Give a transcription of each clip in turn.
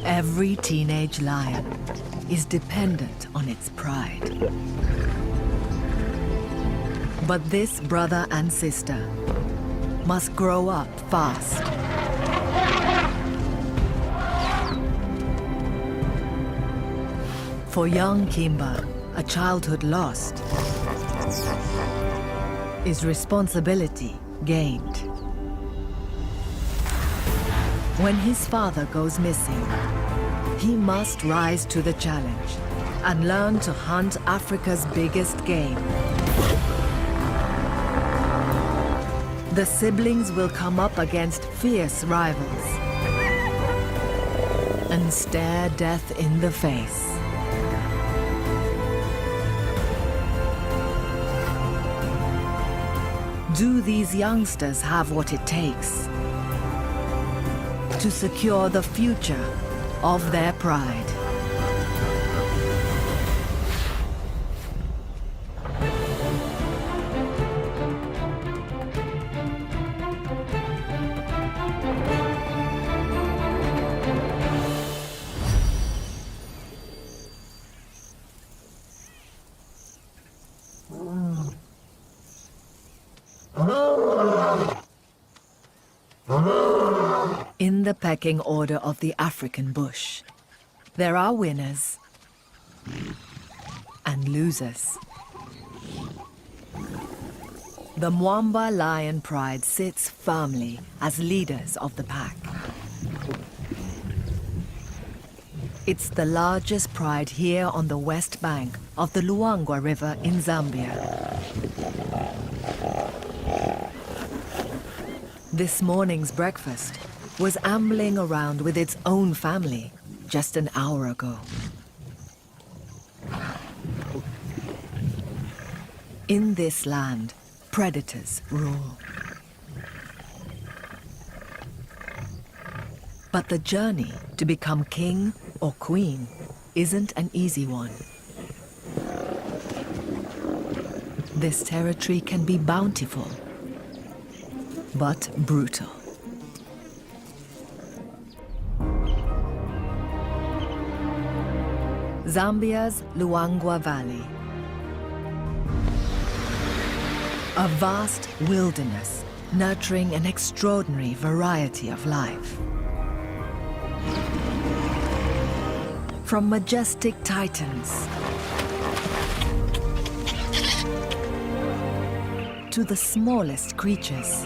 Every teenage lion is dependent on its pride. But this brother and sister must grow up fast. For young Kimba, a childhood lost is responsibility gained. When his father goes missing, he must rise to the challenge and learn to hunt Africa's biggest game. The siblings will come up against fierce rivals and stare death in the face. Do these youngsters have what it takes to secure the future of their pride? In the pecking order of the African bush, there are winners and losers. The Mwamba lion pride sits firmly as leaders of the pack. It's the largest pride here on the west bank of the Luangwa River in Zambia. This morning's breakfast was ambling around with its own family just an hour ago. In this land, predators rule. But the journey to become king or queen isn't an easy one. This territory can be bountiful, but brutal. Zambia's Luangwa Valley. A vast wilderness nurturing an extraordinary variety of life. From majestic titans to the smallest creatures.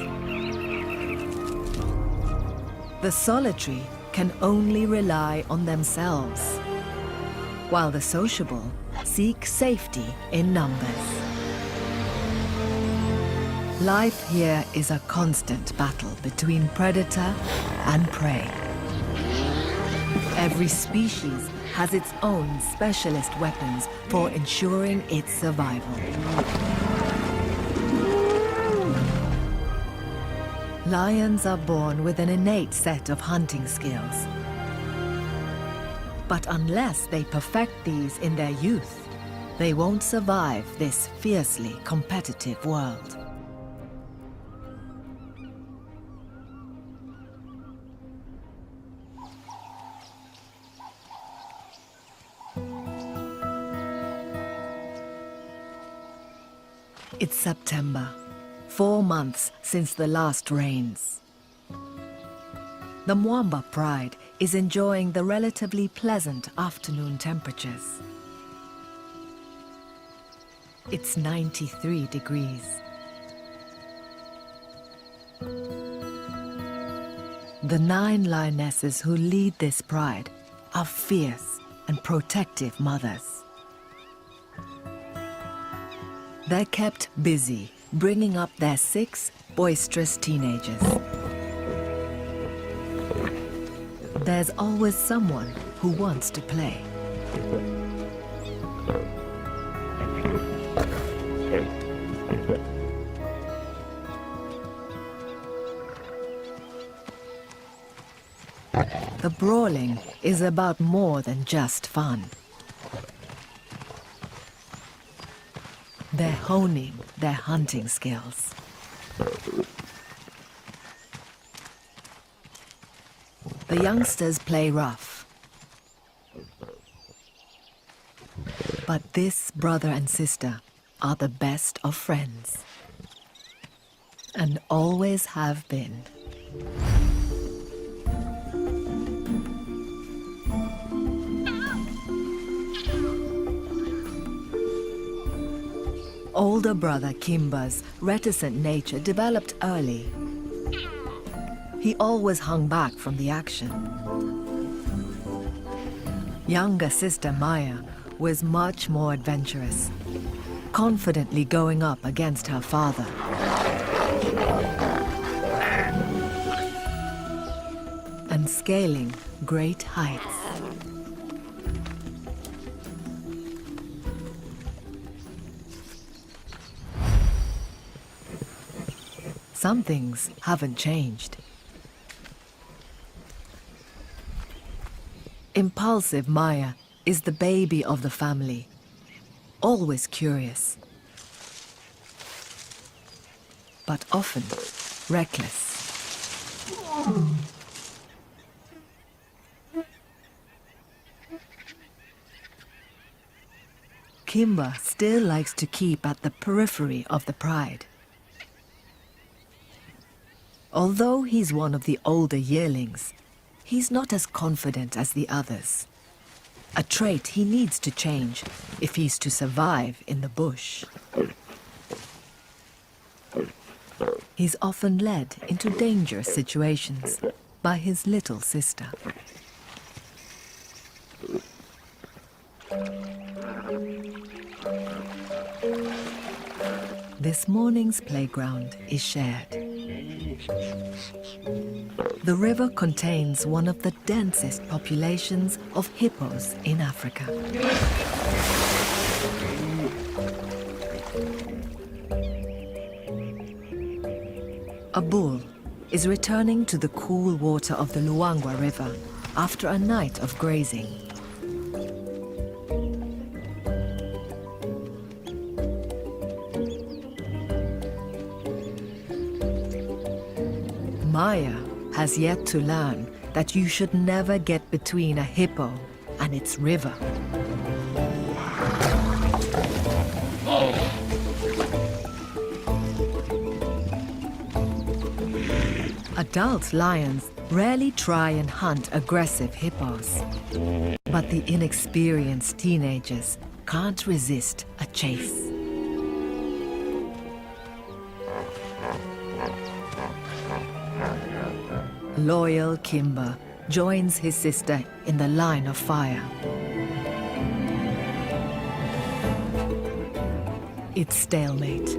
The solitary can only rely on themselves, while the sociable seek safety in numbers. Life here is a constant battle between predator and prey. Every species has its own specialist weapons for ensuring its survival. Lions are born with an innate set of hunting skills. But unless they perfect these in their youth, they won't survive this fiercely competitive world. It's September, 4 months since the last rains. The Mwamba pride is enjoying the relatively pleasant afternoon temperatures. It's 93 degrees. The 9 lionesses who lead this pride are fierce and protective mothers. They're kept busy bringing up their 6 boisterous teenagers. There's always someone who wants to play. The brawling is about more than just fun. They're honing their hunting skills. The youngsters play rough, But this brother and sister are the best of friends. And always have been. Older brother Kimba's reticent nature developed early. He always hung back from the action. Younger sister Maya was much more adventurous, confidently going up against her father. And scaling great heights. Some things haven't changed. Impulsive Maya is the baby of the family, always curious, but often reckless. Kimba still likes to keep at the periphery of the pride. Although he's one of the older yearlings, he's not as confident as the others. A trait he needs to change if he's to survive in the bush. He's often led into dangerous situations by his little sister. This morning's playground is shared. The river contains one of the densest populations of hippos in Africa. A bull is returning to the cool water of the Luangwa River after a night of grazing. Maya has yet to learn that you should never get between a hippo and its river. Adult lions rarely try and hunt aggressive hippos, but the inexperienced teenagers can't resist a chase. Loyal Kimba joins his sister in the line of fire. It's stalemate.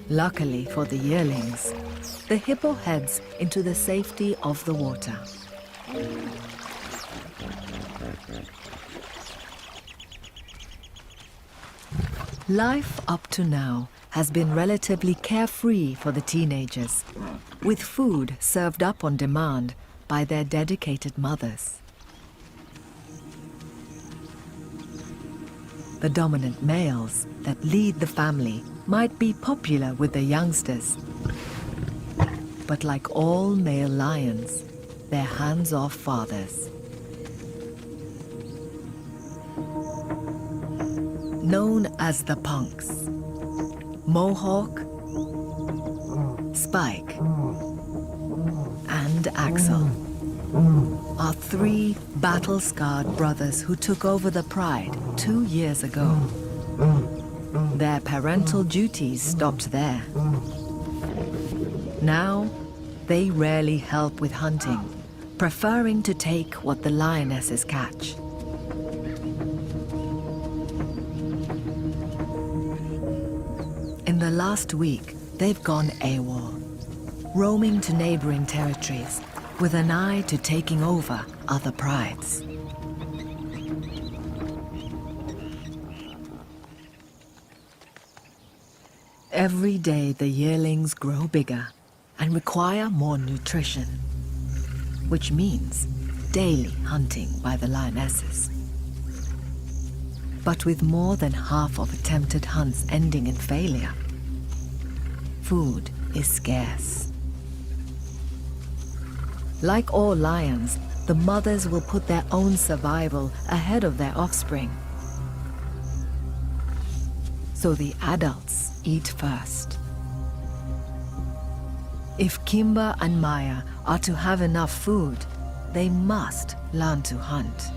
Luckily for the yearlings, the hippo heads into the safety of the water. Life up to now has been relatively carefree for the teenagers, with food served up on demand by their dedicated mothers. The dominant males that lead the family might be popular with the youngsters, but like all male lions, they're hands-off fathers. Known as the punks, Mohawk, Spike, and Axel are three battle-scarred brothers who took over the pride 2 years ago. Their parental duties stopped there. Now, they rarely help with hunting, preferring to take what the lionesses catch. In the last week, they've gone AWOL, roaming to neighboring territories with an eye to taking over other prides. Every day the yearlings grow bigger and require more nutrition, which means daily hunting by the lionesses. But with more than half of attempted hunts ending in failure, food is scarce. Like all lions, the mothers will put their own survival ahead of their offspring. So the adults eat first. If Kimba and Maya are to have enough food, they must learn to hunt.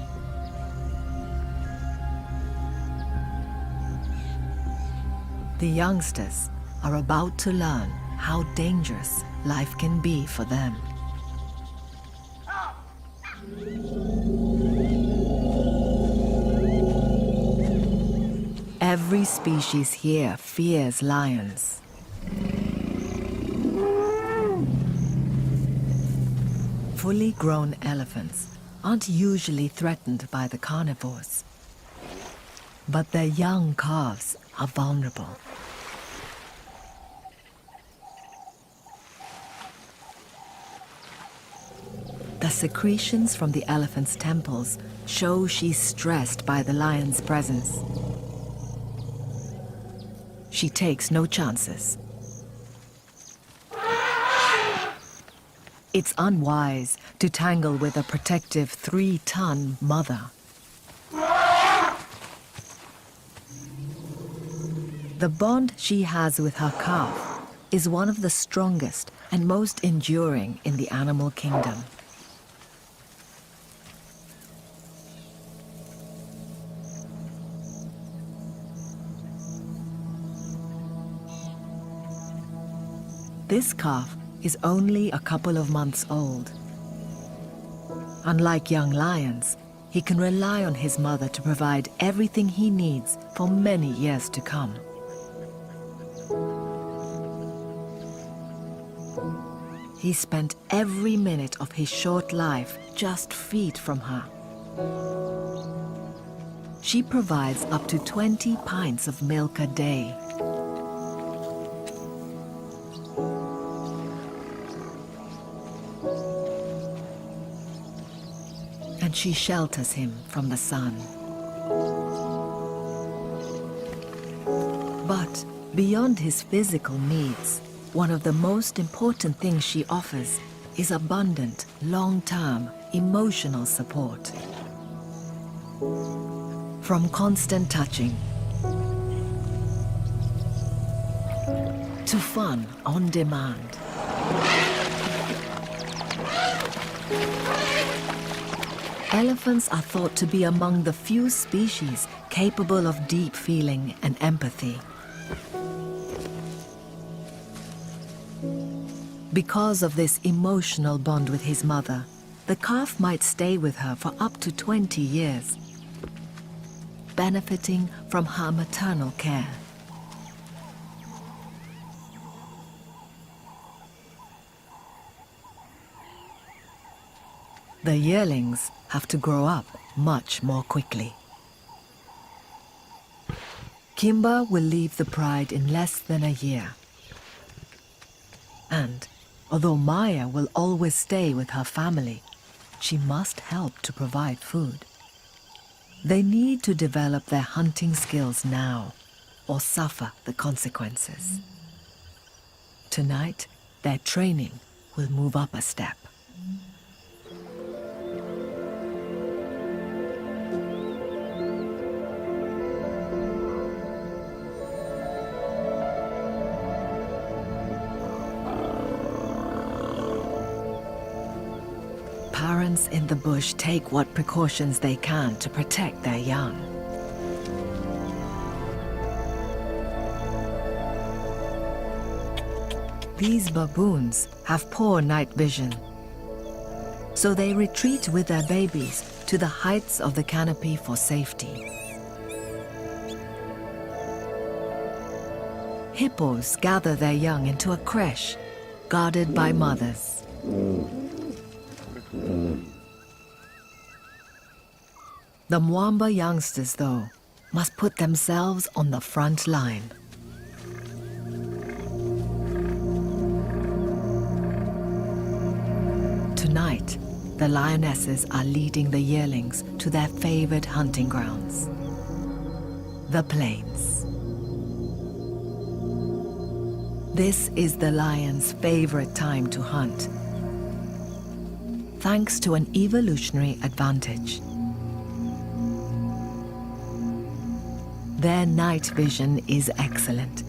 The youngsters are about to learn how dangerous life can be for them. Every species here fears lions. Fully grown elephants aren't usually threatened by the carnivores, but their young calves are vulnerable. The secretions from the elephant's temples show she's stressed by the lion's presence. She takes no chances. It's unwise to tangle with a protective 3-ton mother. The bond she has with her calf is one of the strongest and most enduring in the animal kingdom. This calf is only a couple of months old. Unlike young lions, he can rely on his mother to provide everything he needs for many years to come. He spent every minute of his short life just feet from her. She provides up to 20 pints of milk a day. And she shelters him from the sun. But beyond his physical needs, one of the most important things she offers is abundant, long-term emotional support. From constant touching to fun on demand. Elephants are thought to be among the few species capable of deep feeling and empathy. Because of this emotional bond with his mother, the calf might stay with her for up to 20 years, benefiting from her maternal care. The yearlings have to grow up much more quickly. Kimba will leave the pride in less than a year. And although Maya will always stay with her family, she must help to provide food. They need to develop their hunting skills now, or suffer the consequences. Tonight, their training will move up a step. Parents in the bush take what precautions they can to protect their young. These baboons have poor night vision, so they retreat with their babies to the heights of the canopy for safety. Hippos gather their young into a creche, guarded by mothers. The Mwamba youngsters, though, must put themselves on the front line. Tonight, the lionesses are leading the yearlings to their favored hunting grounds. the plains. This is the lion's favorite time to hunt, thanks to an evolutionary advantage. Their night vision is excellent,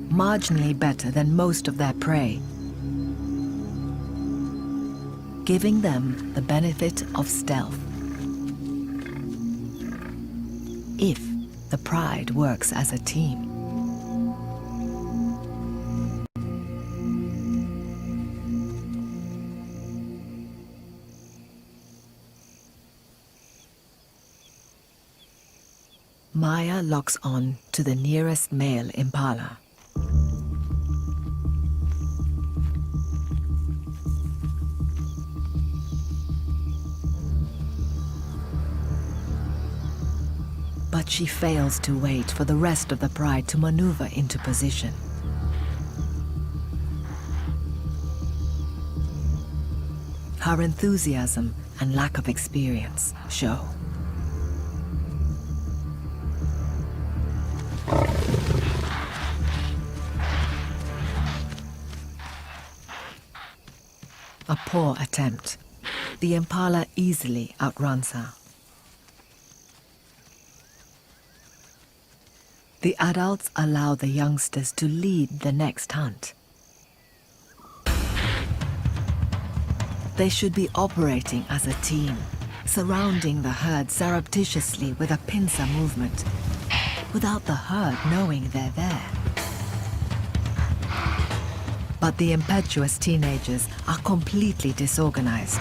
marginally better than most of their prey, giving them the benefit of stealth. If the pride works as a team. Maya locks on to the nearest male impala. But she fails to wait for the rest of the pride to maneuver into position. Her enthusiasm and lack of experience show. A poor attempt. The impala easily outruns her. The adults allow the youngsters to lead the next hunt. They should be operating as a team, surrounding the herd surreptitiously with a pincer movement, without the herd knowing they're there. But the impetuous teenagers are completely disorganized.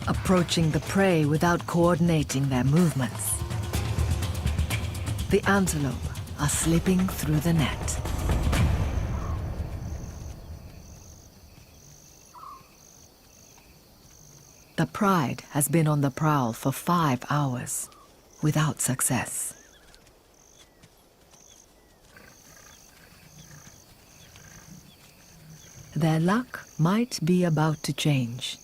Approaching the prey without coordinating their movements. The antelope are slipping through the net. The pride has been on the prowl for 5 hours, without success. Their luck might be about to change.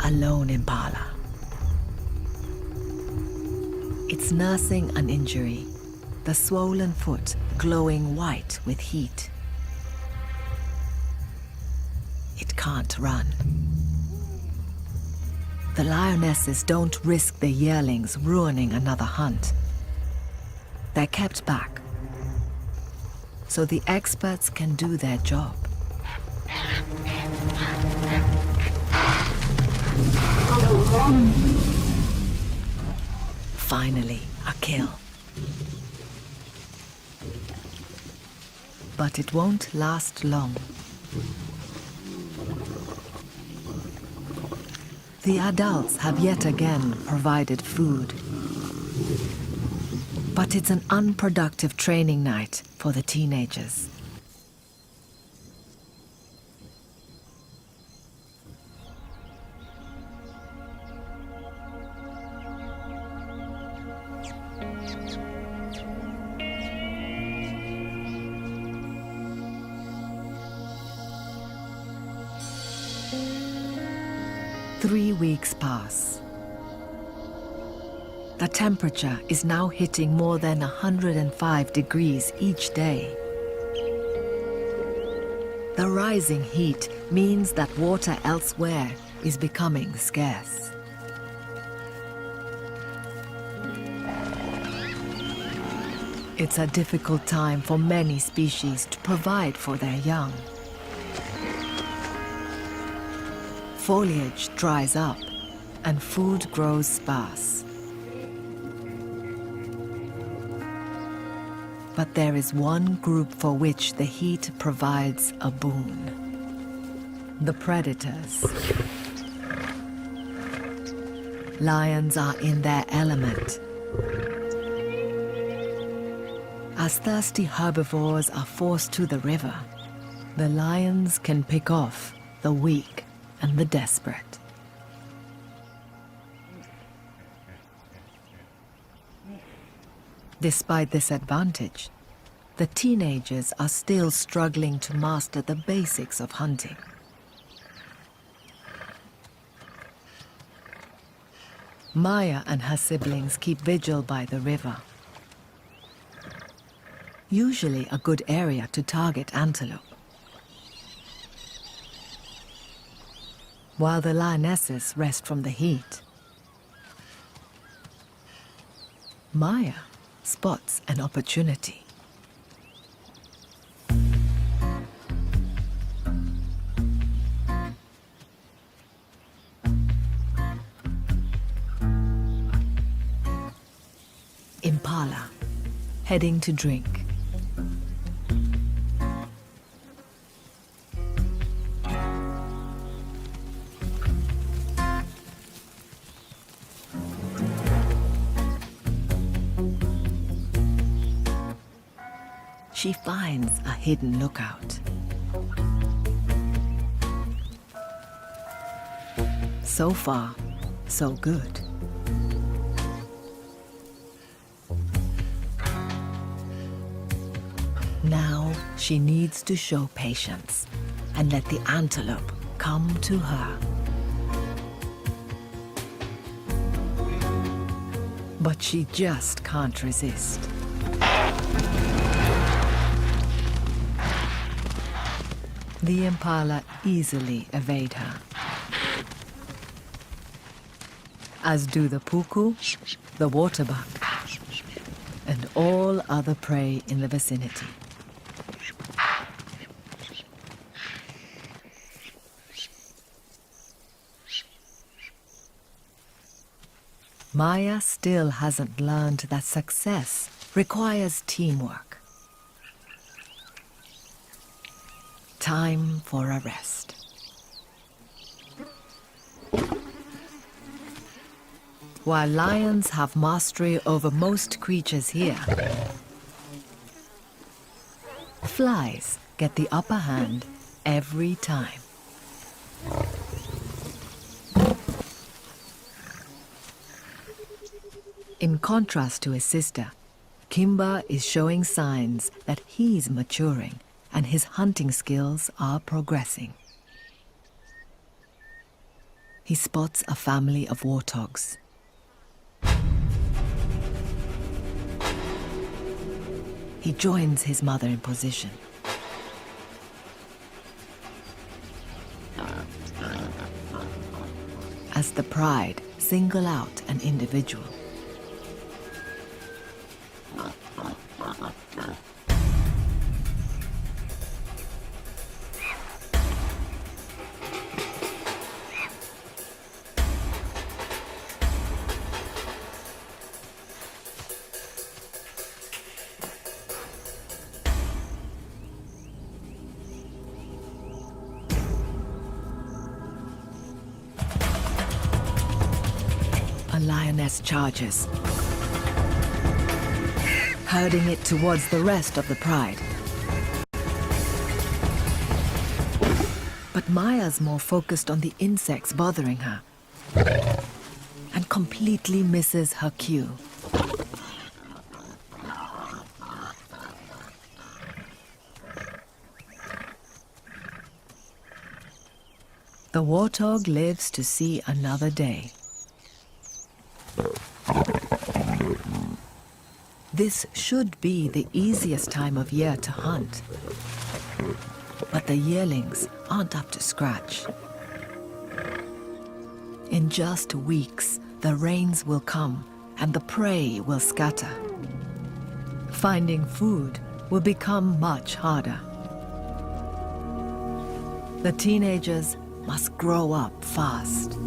A lone impala. It's nursing an injury, the swollen foot glowing white with heat. It can't run. The lionesses don't risk the yearlings ruining another hunt. They're kept back, so the experts can do their job. Finally, a kill. But it won't last long. The adults have yet again provided food. But it's an unproductive training night for the teenagers. Three weeks pass. The temperature is now hitting more than 105 degrees each day. The rising heat means that water elsewhere is becoming scarce. It's a difficult time for many species to provide for their young. Foliage dries up and food grows sparse. But there is one group for which the heat provides a boon. The predators. Lions are in their element. As thirsty herbivores are forced to the river, the lions can pick off the weak and the desperate. Despite this advantage, the teenagers are still struggling to master the basics of hunting. Maya and her siblings keep vigil by the river. Usually a good area to target antelope. While the lionesses rest from the heat, Maya spots an opportunity. Impala, heading to drink. She finds a hidden lookout. So far, so good. Now she needs to show patience and let the antelope come to her. But she just can't resist. The impala easily evade her, as do the puku, the waterbuck, and all other prey in the vicinity. Maya still hasn't learned that success requires teamwork. Time for a rest. While lions have mastery over most creatures here, flies get the upper hand every time. In contrast to his sister, Kimba is showing signs that he's maturing and his hunting skills are progressing. He spots a family of warthogs. He joins his mother in position. As the pride single out an individual. A lioness charges, herding it towards the rest of the pride. But Maya's more focused on the insects bothering her and completely misses her cue. The warthog lives to see another day. This should be the easiest time of year to hunt. But the yearlings aren't up to scratch. In just weeks, the rains will come and the prey will scatter. Finding food will become much harder. The teenagers must grow up fast.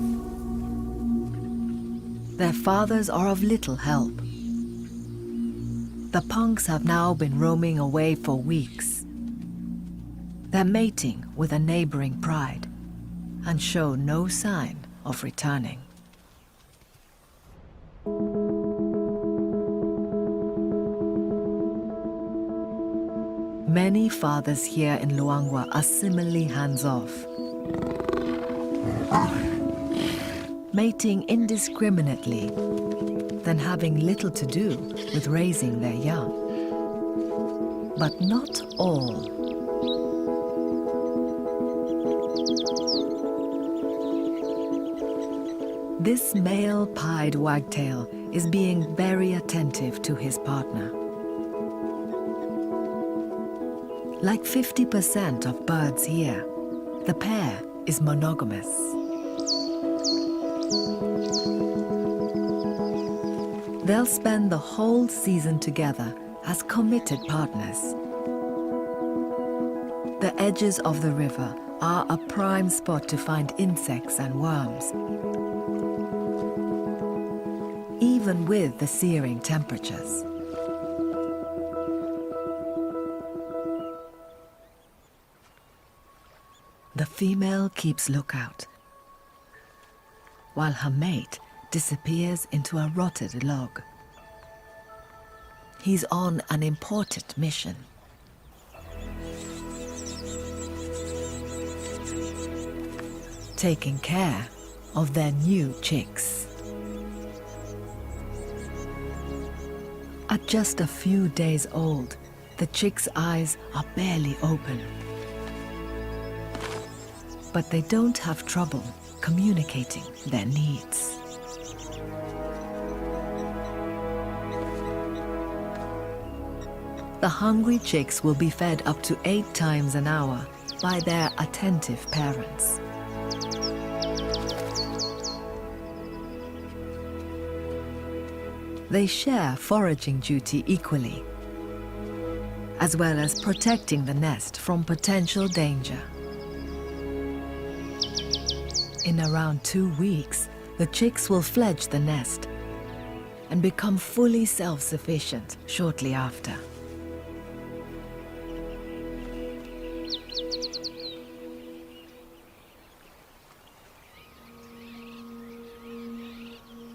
Their fathers are of little help. The punks have now been roaming away for weeks. They're mating with a neighboring pride and show no sign of returning. Many fathers here in Luangwa are similarly hands-off, mating indiscriminately, then having little to do with raising their young. But not all. This male pied wagtail is being very attentive to his partner. Like 50% of birds here, the pair is monogamous. They'll spend the whole season together as committed partners. The edges of the river are a prime spot to find insects and worms, even with the searing temperatures. The female keeps lookout, while her mate disappears into a rotted log. He's on an important mission. Taking care of their new chicks. At just a few days old, the chicks' eyes are barely open. But they don't have trouble communicating their needs. The hungry chicks will be fed up to 8 times an hour by their attentive parents. They share foraging duty equally, as well as protecting the nest from potential danger. In around 2 weeks, the chicks will fledge the nest and become fully self-sufficient shortly after.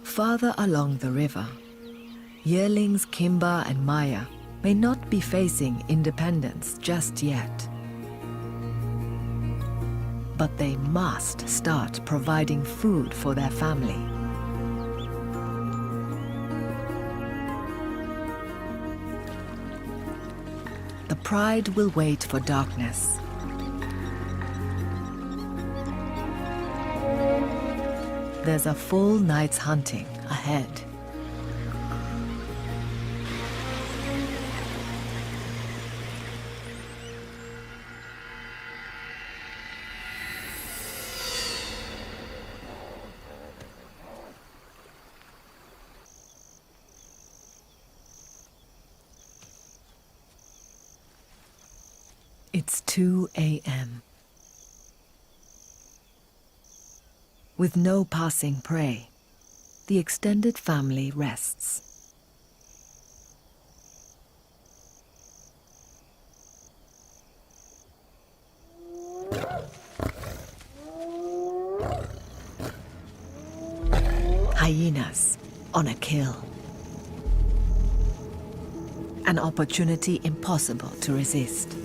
Farther along the river, yearlings Kimba and Maya may not be facing independence just yet. But they must start providing food for their family. The pride will wait for darkness. There's a full night's hunting ahead. It's 2 a.m. With no passing prey, the extended family rests. Hyenas on a kill. An opportunity impossible to resist.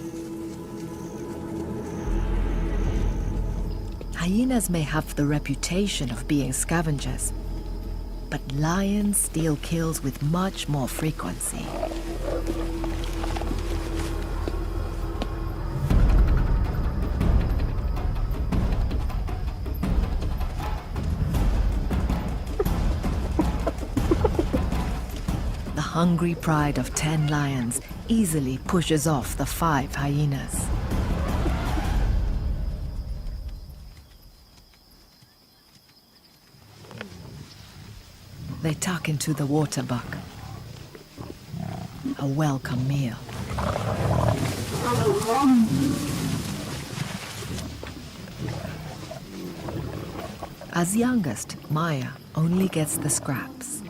Hyenas may have the reputation of being scavengers, but lions steal kills with much more frequency. The hungry pride of 10 lions easily pushes off the 5 hyenas. They tuck into the water buck. A welcome meal. As youngest, Maya only gets the scraps.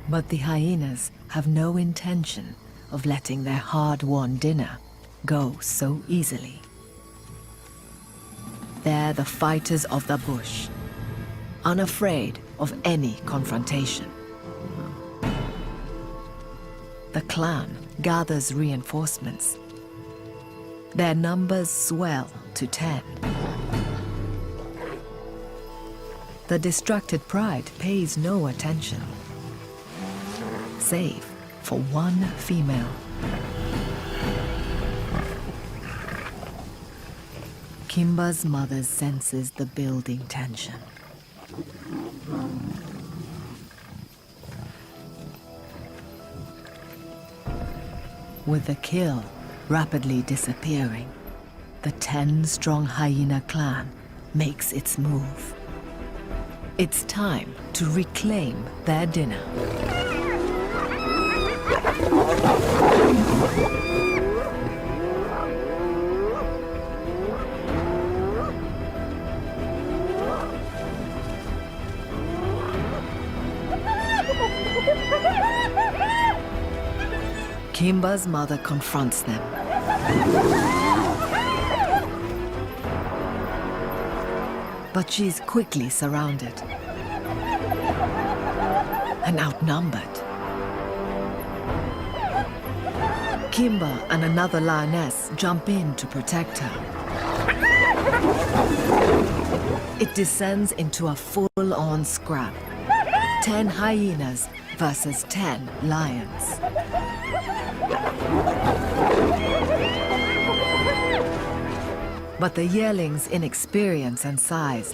But the hyenas have no intention of letting their hard-won dinner go so easily. They're the fighters of the bush, unafraid of any confrontation. The clan gathers reinforcements. Their numbers swell to 10. The distracted pride pays no attention, save for one female. Kimba's mother senses the building tension. With the kill rapidly disappearing, the 10-strong hyena clan makes its move. It's time to reclaim their dinner. Kimba's mother confronts them. But she's quickly surrounded and outnumbered. Kimba and another lioness jump in to protect her. It descends into a full-on scrap. 10 hyenas versus 10 lions. But the yearlings' inexperience and size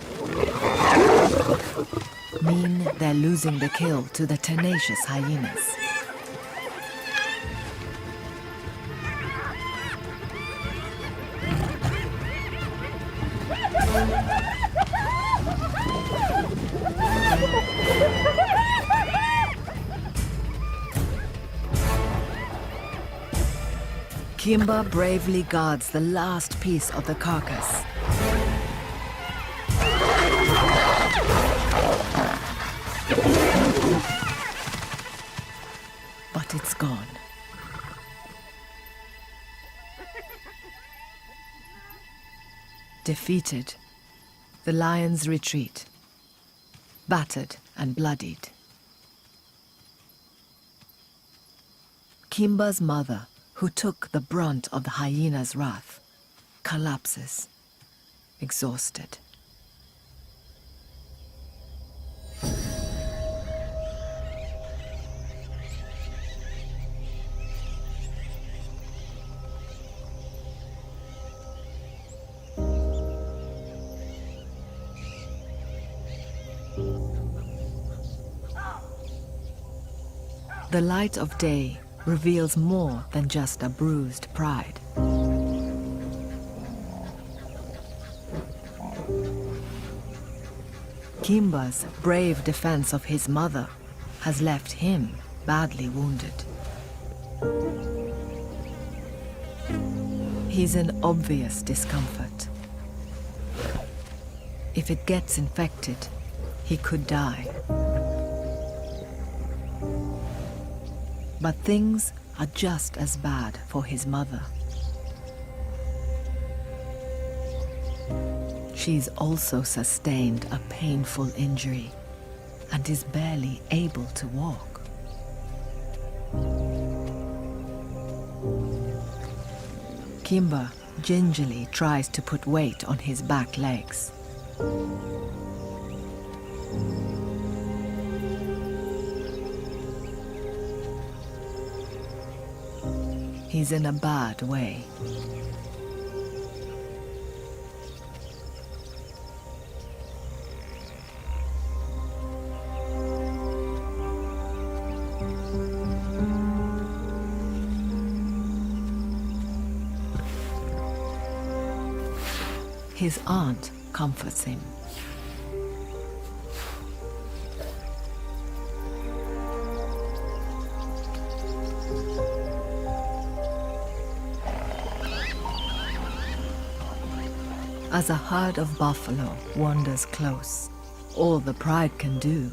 mean they're losing the kill to the tenacious hyenas. Kimba bravely guards the last piece of the carcass. But it's gone. Defeated, the lions retreat, battered and bloodied. Kimba's mother, who took the brunt of the hyena's wrath, collapses, exhausted. The light of day reveals more than just a bruised pride. Kimba's brave defense of his mother has left him badly wounded. He's in obvious discomfort. If it gets infected, he could die. But things are just as bad for his mother. She's also sustained a painful injury and is barely able to walk. Kimba gingerly tries to put weight on his back legs. He's in a bad way. His aunt comforts him. As a herd of buffalo wanders close, all the pride can do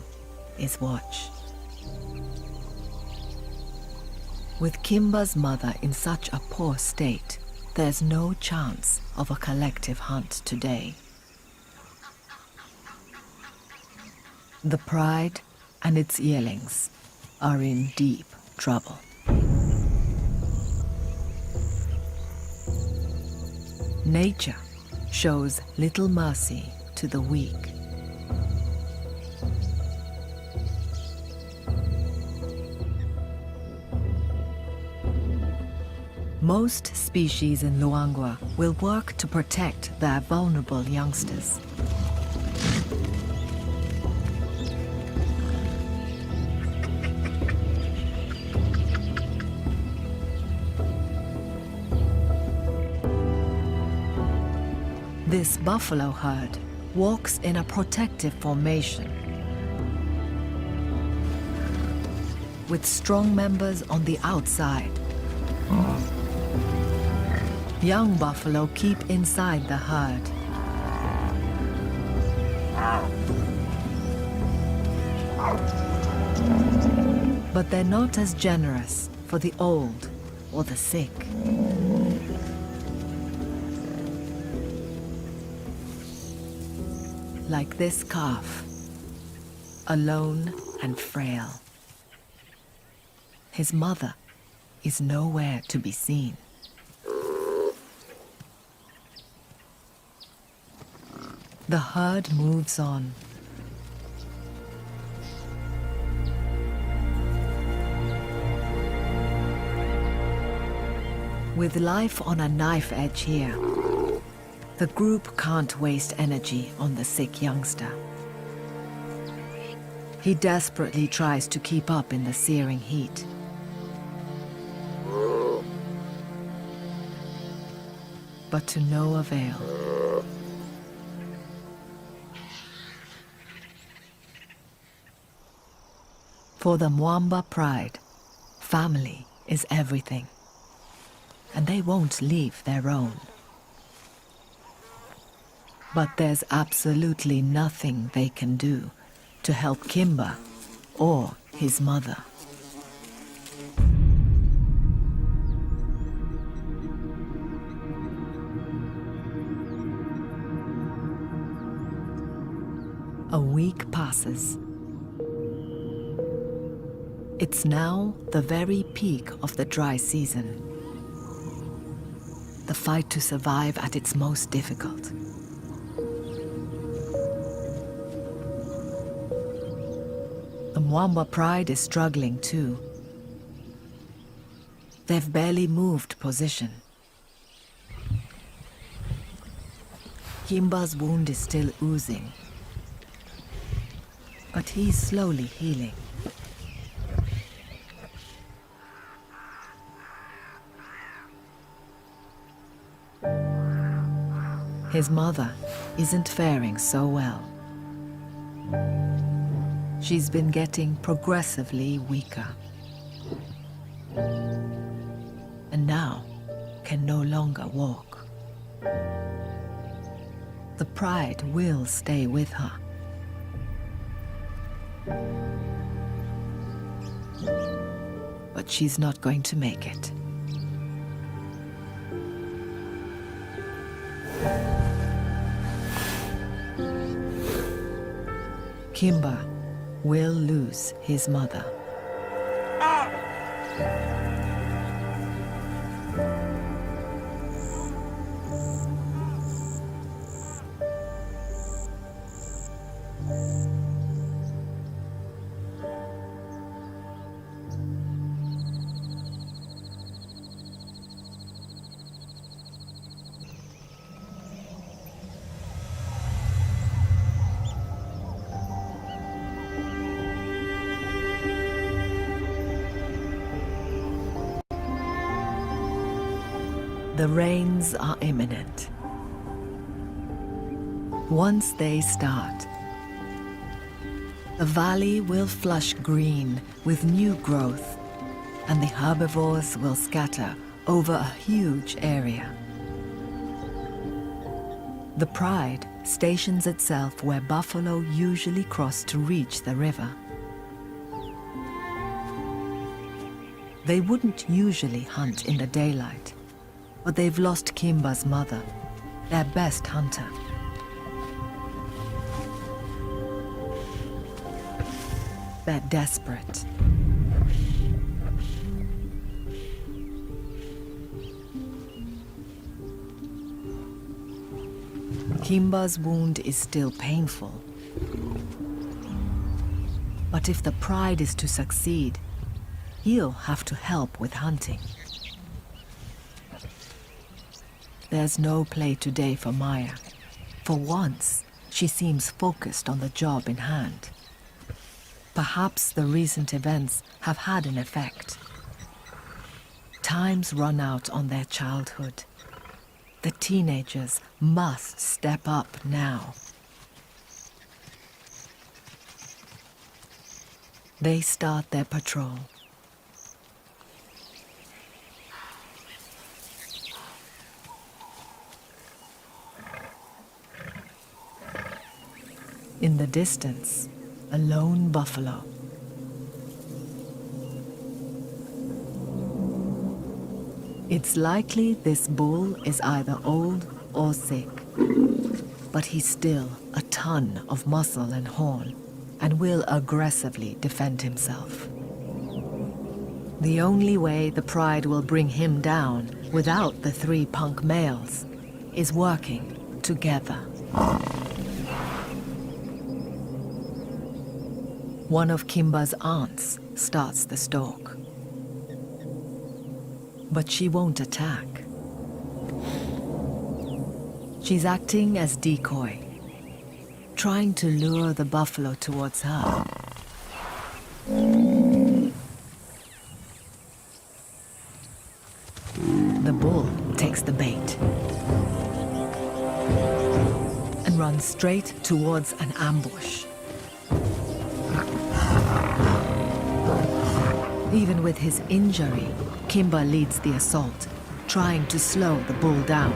is watch. With Kimba's mother in such a poor state, there's no chance of a collective hunt today. The pride and its yearlings are in deep trouble. Nature shows little mercy to the weak. Most species in Luangwa will work to protect their vulnerable youngsters. This buffalo herd walks in a protective formation, with strong members on the outside. Young buffalo keep inside the herd. But they're not as generous for the old or the sick. Like this calf, alone and frail. His mother is nowhere to be seen. The herd moves on. With life on a knife edge here, the group can't waste energy on the sick youngster. He desperately tries to keep up in the searing heat. But to no avail. For the Mwamba pride, family is everything, and they won't leave their own. But there's absolutely nothing they can do to help Kimba or his mother. A week passes. It's now the very peak of the dry season. The fight to survive at its most difficult. The Mwamba pride is struggling too. They've barely moved position. Kimba's wound is still oozing, but he's slowly healing. His mother isn't faring so well. She's been getting progressively weaker. And now can no longer walk. The pride will stay with her. But she's not going to make it. Kimba will lose his mother. The rains are imminent. Once they start, the valley will flush green with new growth, and the herbivores will scatter over a huge area. The pride stations itself where buffalo usually cross to reach the river. They wouldn't usually hunt in the daylight, but they've lost Kimba's mother, their best hunter. They're desperate. Kimba's wound is still painful. But if the pride is to succeed, he'll have to help with hunting. There's no play today for Maya. For once, she seems focused on the job in hand. Perhaps the recent events have had an effect. Time's run out on their childhood. The teenagers must step up now. They start their patrol. In the distance, a lone buffalo. It's likely this bull is either old or sick, but he's still a ton of muscle and horn and will aggressively defend himself. The only way the pride will bring him down without the 3 punk males is working together. One of Kimba's aunts starts the stalk. But she won't attack. She's acting as decoy, trying to lure the buffalo towards her. The bull takes the bait and runs straight towards an ambush. Even with his injury, Kimba leads the assault, trying to slow the bull down.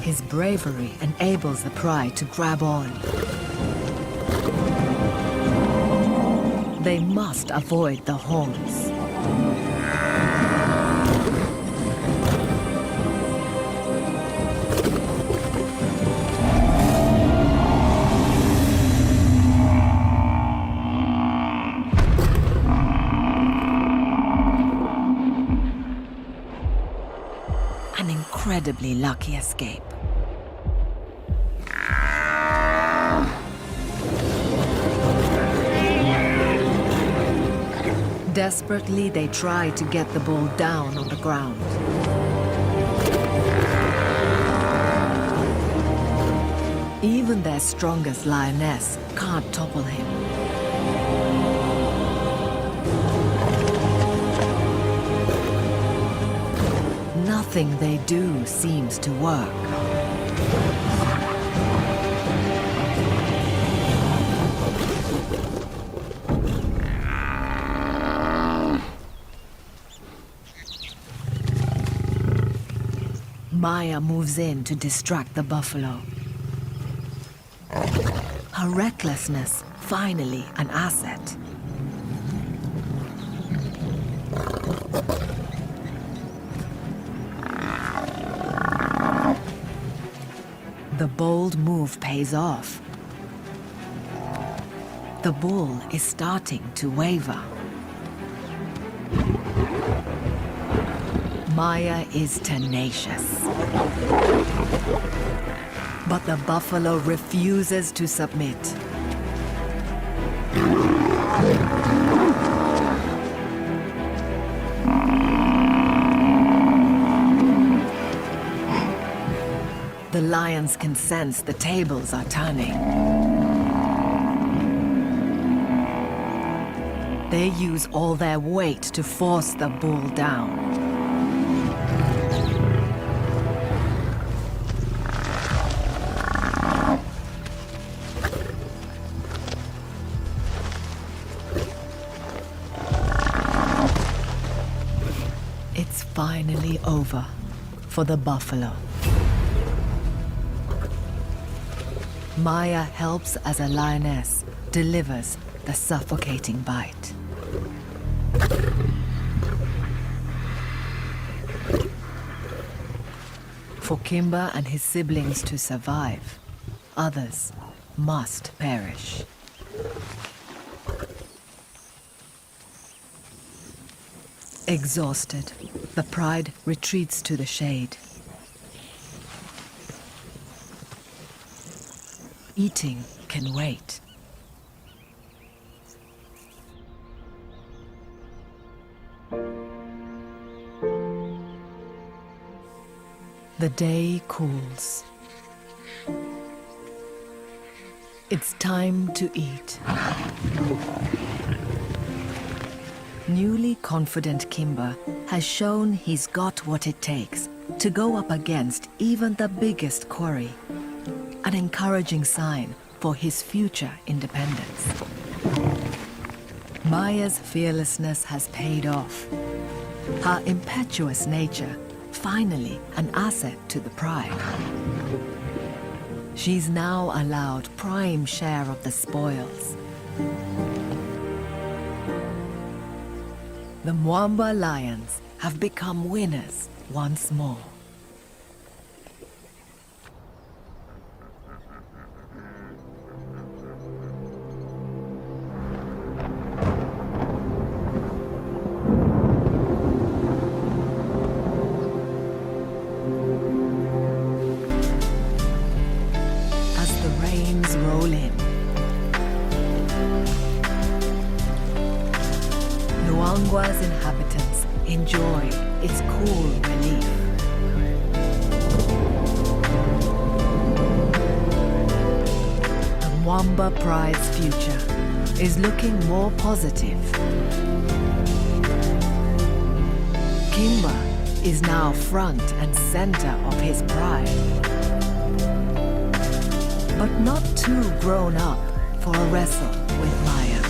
His bravery enables the pride to grab on. They must avoid the horns. An incredibly lucky escape. Desperately, they try to get the bull down on the ground. Even their strongest lioness can't topple him. Nothing they do seems to work. Maya moves in to distract the buffalo. Her recklessness, finally an asset. The bold move pays off. The bull is starting to waver. Maya is tenacious. But the buffalo refuses to submit. The lions can sense the tables are turning. They use all their weight to force the bull down. It's finally over for the buffalo. Maya helps as a lioness, delivers the suffocating bite. For Kimba and his siblings to survive, others must perish. Exhausted, the pride retreats to the shade. Eating can wait. The day cools. It's time to eat. Newly confident Kimber has shown he's got what it takes to go up against even the biggest quarry. An encouraging sign for his future independence. Maya's fearlessness has paid off. Her impetuous nature, finally an asset to the pride. She's now allowed prime share of the spoils. The Mwamba lions have become winners once more. Roll in. Luangwa's inhabitants enjoy its cool relief. The Mwamba Pride's future is looking more positive. Kimber is now front and center of his pride. But not too grown up for a wrestle with Maya.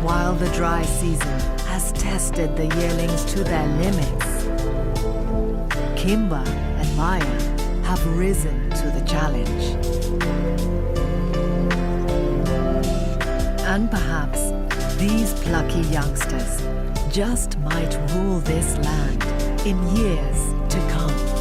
While the dry season has tested the yearlings to their limits, Kimber and Maya have risen to the challenge. And perhaps these plucky youngsters just might rule this land in years to come.